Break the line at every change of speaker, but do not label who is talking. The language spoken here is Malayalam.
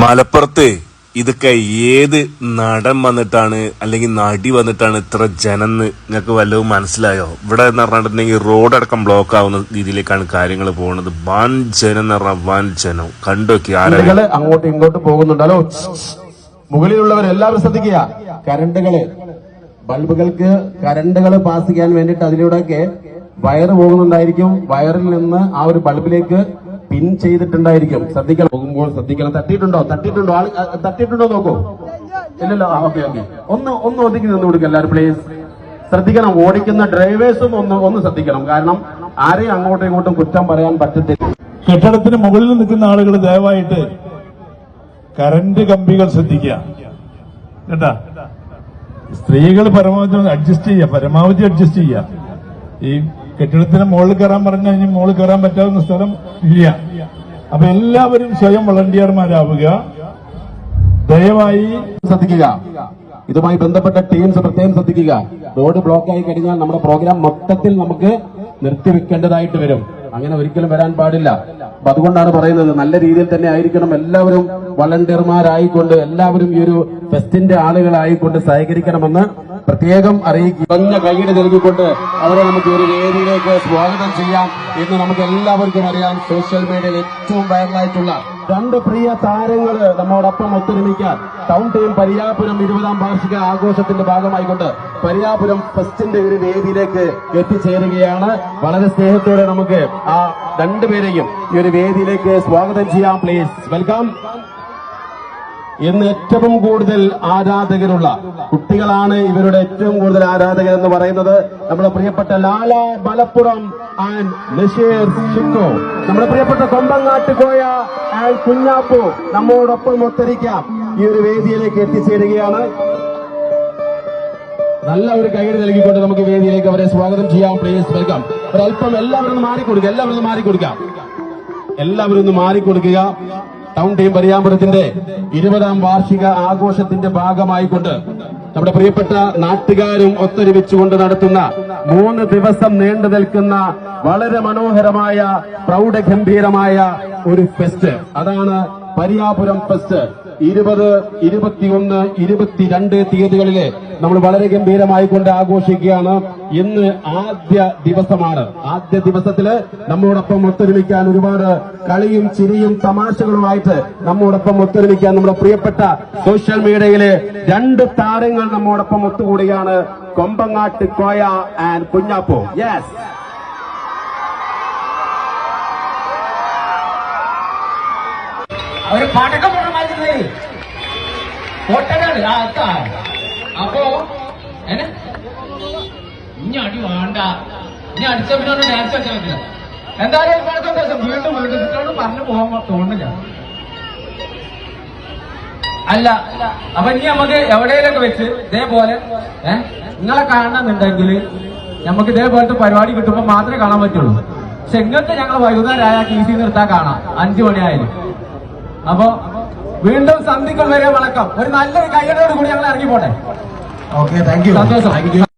മലപ്പുറത്ത് ഇതൊക്കെ ഏത് നടൻ വന്നിട്ടാണ് അല്ലെങ്കിൽ നടി വന്നിട്ടാണ് ഇത്ര ജനം നിങ്ങൾക്ക് വല്ലതും മനസ്സിലായോ? ഇവിടെ എന്ന് പറഞ്ഞിട്ടുണ്ടെങ്കിൽ റോഡടക്കം ബ്ലോക്ക് ആവുന്ന രീതിയിലേക്കാണ് കാര്യങ്ങൾ പോകുന്നത്. വൻ ജനം എന്ന് പറഞ്ഞാൽ വൻ ജനം കണ്ടുനോക്കി ആളുകൾ
അങ്ങോട്ടും ഇങ്ങോട്ടും പോകുന്നുണ്ടല്ലോ. മുകളിലുള്ളവർ എല്ലാവരും ശ്രദ്ധിക്കുക. കരണ്ടുകള് ബൾബുകൾക്ക് കരണ്ടുകൾ പാസ് ചെയ്യാൻ വേണ്ടിയിട്ട് അതിലൂടെയൊക്കെ വയറ് പോകുന്നുണ്ടായിരിക്കും. വയറിൽ നിന്ന് ആ ഒരു ബൾബിലേക്ക് പിൻ ചെയ്തിട്ടുണ്ടായിരിക്കും. ശ്രദ്ധിക്കണം, പോകുമ്പോൾ ശ്രദ്ധിക്കണം. തട്ടിയിട്ടുണ്ടോ നോക്കൂ. ഇല്ലല്ലോ. ഓക്കെ. ഒന്ന് ഒതുക്കി നിന്ന് കൊടുക്കുക എല്ലാവരും പ്ലീസ്. ശ്രദ്ധിക്കണം, ഓടിക്കുന്ന ഡ്രൈവേഴ്സും ഒന്ന് ശ്രദ്ധിക്കണം. കാരണം ആരെയും അങ്ങോട്ടും ഇങ്ങോട്ടും കുറ്റം പറയാൻ പറ്റത്തില്ല.
കെട്ടിടത്തിന് മുകളിൽ നിൽക്കുന്ന ആളുകൾ ദയവായിട്ട് കറന്റ് കമ്പികൾ ശ്രദ്ധിക്കുക കേട്ടാ. സ്ത്രീകൾ പരമാവധി അഡ്ജസ്റ്റ് ചെയ്യുക. ഈ കെട്ടിടത്തിന് മുകളിൽ കയറാൻ പറഞ്ഞാൽ ഇനി മുകളിൽ കയറാൻ പറ്റാവുന്ന സ്ഥലം ഇല്ല. അപ്പൊ എല്ലാവരും സ്വയം വളണ്ടിയർമാരാവുക. ദയവായി
ശ്രദ്ധിക്കുക. ഇതുമായി ബന്ധപ്പെട്ട ടീംസ് പ്രത്യേകം ശ്രദ്ധിക്കുക. റോഡ് ബ്ലോക്ക് ആയി കഴിഞ്ഞാൽ നമ്മുടെ പ്രോഗ്രാം മൊത്തത്തിൽ നമുക്ക് നിർത്തിവെക്കേണ്ടതായിട്ട് വരും. അങ്ങനെ ഒരിക്കലും വരാൻ പാടില്ല. അപ്പൊ അതുകൊണ്ടാണ് പറയുന്നത്, നല്ല രീതിയിൽ തന്നെ ആയിരിക്കണം. എല്ലാവരും വളണ്ടിയർമാരായിക്കൊണ്ട് എല്ലാവരും ഈ ഒരു ഫെസ്റ്റിന്റെ ആളുകളായിക്കൊണ്ട് സഹകരിക്കണമെന്ന് പ്രത്യേകം അറിയിക്കുക. കുറഞ്ഞ കൈയ്യടി നൽകിക്കൊണ്ട് അവരെ നമുക്ക് ഒരു വേദിയിലേക്ക് സ്വാഗതം ചെയ്യാം എന്ന് നമുക്ക് എല്ലാവർക്കും അറിയാം. സോഷ്യൽ മീഡിയയിൽ ഏറ്റവും വൈറലായിട്ടുള്ള രണ്ട് പ്രിയ താരങ്ങള് നമ്മോടൊപ്പം ഒത്തൊരുമിക്കാൻ ടൗൺ ടീം പരിയാപുരം 20ാം വാർഷിക ആഘോഷത്തിന്റെ ഭാഗമായിക്കൊണ്ട് പരിയാപുരം ഫെസ്റ്റിന്റെ ഒരു വേദിയിലേക്ക് എത്തിച്ചേരുകയാണ്. വളരെ സ്നേഹത്തോടെ നമുക്ക് ആ രണ്ടുപേരെയും ഈ ഒരു വേദിയിലേക്ക് സ്വാഗതം ചെയ്യാം. Please welcome. ഇന്ന് ഏറ്റവും കൂടുതൽ ആരാധകരുള്ള കുട്ടികളാണ് ഇവരുടെ ഏറ്റവും കൂടുതൽ ആരാധകർ എന്ന് പറയുന്നത്. നമ്മുടെ പ്രിയപ്പെട്ട ലാല മലപ്പുറം ആൻഡ് നഷീർ ഷിക്കോ, നമ്മുടെ പ്രിയപ്പെട്ട കൊമ്പങ്ങാട്ട് കോയ ആൻഡ് കുഞ്ഞാപ്പു നമ്മോടൊപ്പം ഒത്തൊരുമിക്കാം ഈ ഒരു വേദിയിലേക്ക് എത്തിച്ചേരുകയാണ്. നല്ല ഒരു കൈയ്യടി നൽകിക്കൊണ്ട് നമുക്ക് വേദിയിലേക്ക് അവരെ സ്വാഗതം ചെയ്യാം. Please welcome. ഒരല്പം എല്ലാവരും മാറിക്കൊടുക്കുക. ടൗൺ ടീം പരിയാപുരത്തിന്റെ 20ാം വാർഷിക ആഘോഷത്തിന്റെ ഭാഗമായിക്കൊണ്ട് നമ്മുടെ പ്രിയപ്പെട്ട നാട്ടുകാരും ഒത്തൊരുമിച്ചുകൊണ്ട് നടത്തുന്ന 3 ദിവസം നീണ്ടു നിൽക്കുന്ന വളരെ മനോഹരമായ പ്രൗഢഗംഭീരമായ ഒരു ഫെസ്റ്റ്. അതാണ് പരിയാപുരം ഫെസ്റ്റ്. 20, 21, 22 തീയതികളില് നമ്മൾ വളരെ ഗംഭീരമായിക്കൊണ്ട് ആഘോഷിക്കുകയാണ്. ഇന്ന് ആദ്യ ദിവസമാണ്. ആദ്യ ദിവസത്തില് നമ്മോടൊപ്പം ഒത്തൊരുമിക്കാൻ ഒരുപാട് കളിയും ചിരിയും തമാശകളുമായിട്ട് നമ്മോടൊപ്പം ഒത്തൊരുമിക്കാൻ നമ്മുടെ പ്രിയപ്പെട്ട സോഷ്യൽ മീഡിയയിലെ 2 താരങ്ങൾ നമ്മോടൊപ്പം ഒത്തുകൂടുകയാണ്. കൊമ്പങ്ങാട്ട് കോയ ആൻഡ് കുഞ്ഞാപ്പോ. യെസ്,
അവര് പാട്ടൊക്കെ മാറ്റുന്നേ പൊട്ടനാണ്. അപ്പോ ഇനി അടി വേണ്ട, ഇനി അടിച്ച പിന്നെ ഡാൻസ് വെച്ചാൽ പറ്റില്ല. എന്തായാലും വീണ്ടും വീട്ടിലോട് പറഞ്ഞു പോകാൻ തോന്നില്ല. അല്ല, അപ്പൊ ഇനി നമുക്ക് എവിടെയെങ്കിലൊക്കെ വെച്ച് ഇതേപോലെ നിങ്ങളെ കാണണമെന്നുണ്ടെങ്കിൽ നമുക്ക് ഇതേപോലത്തെ പരിപാടി കിട്ടുമ്പോൾ മാത്രമേ കാണാൻ പറ്റുള്ളൂ. പക്ഷെ ഇങ്ങനത്തെ ഞങ്ങൾ വൈകുന്നേരമായ കീസി നിർത്താൻ കാണാം 5 മണിയായാലും. അപ്പൊ വീണ്ടും സന്ധികൾ വരെ വണക്കം. ഒരു നല്ലൊരു കയ്യടോട് കൂടി ഞങ്ങൾ ഇറങ്ങി പോട്ടെ.
Okay, thank you.
സന്തോഷം.